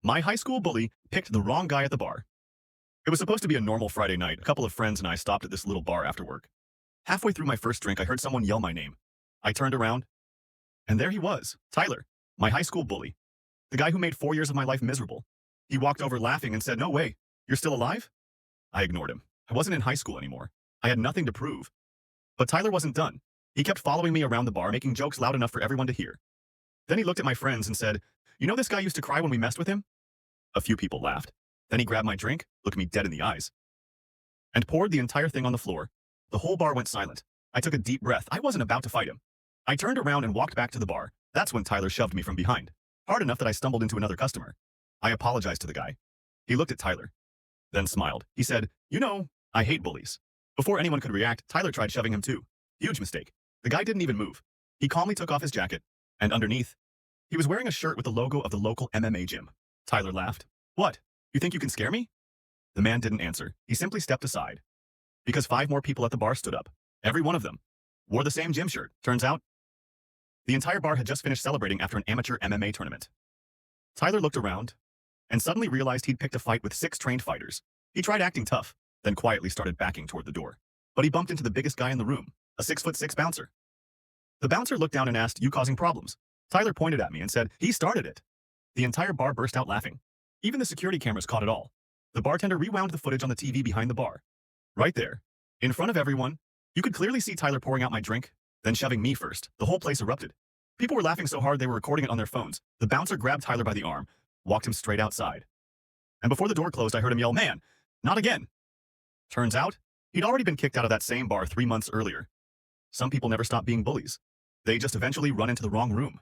My high school bully picked the wrong guy at the bar. It was supposed to be a normal Friday night. A couple of friends and I stopped at this little bar after work. Halfway through my first drink, I heard someone yell my name. I turned around, and there he was, Tyler, my high school bully, the guy who made 4 years of my life miserable. He walked over laughing and said, "No way, you're still alive?" I ignored him. I wasn't in high school anymore. I had nothing to prove. But Tyler wasn't done. He kept following me around the bar, making jokes loud enough for everyone to hear. Then he looked at my friends and said, "You know this guy used to cry when we messed with him?" A few people laughed. Then he grabbed my drink, looked me dead in the eyes, and poured the entire thing on the floor. The whole bar went silent. I took a deep breath. I wasn't about to fight him. I turned around and walked back to the bar. That's when Tyler shoved me from behind, hard enough that I stumbled into another customer. I apologized to the guy. He looked at Tyler, then smiled. He said, "You know, I hate bullies." Before anyone could react, Tyler tried shoving him too. Huge mistake. The guy didn't even move. He calmly took off his jacket, and underneath, he was wearing a shirt with the logo of the local MMA gym. Tyler laughed. "What? You think you can scare me?" The man didn't answer. He simply stepped aside. Because 5 more people at the bar stood up. Every one of them wore the same gym shirt. Turns out, the entire bar had just finished celebrating after an amateur MMA tournament. Tyler looked around and suddenly realized he'd picked a fight with 6 trained fighters. He tried acting tough, then quietly started backing toward the door. But he bumped into the biggest guy in the room, a 6'6" bouncer. The bouncer looked down and asked, "You causing problems?" Tyler pointed at me and said, "He started it." The entire bar burst out laughing. Even the security cameras caught it all. The bartender rewound the footage on the TV behind the bar. Right there, in front of everyone, you could clearly see Tyler pouring out my drink, then shoving me first. The whole place erupted. People were laughing so hard they were recording it on their phones. The bouncer grabbed Tyler by the arm, walked him straight outside. And before the door closed, I heard him yell, "Man, not again." Turns out, he'd already been kicked out of that same bar 3 months earlier. Some people never stop being bullies. They just eventually run into the wrong room.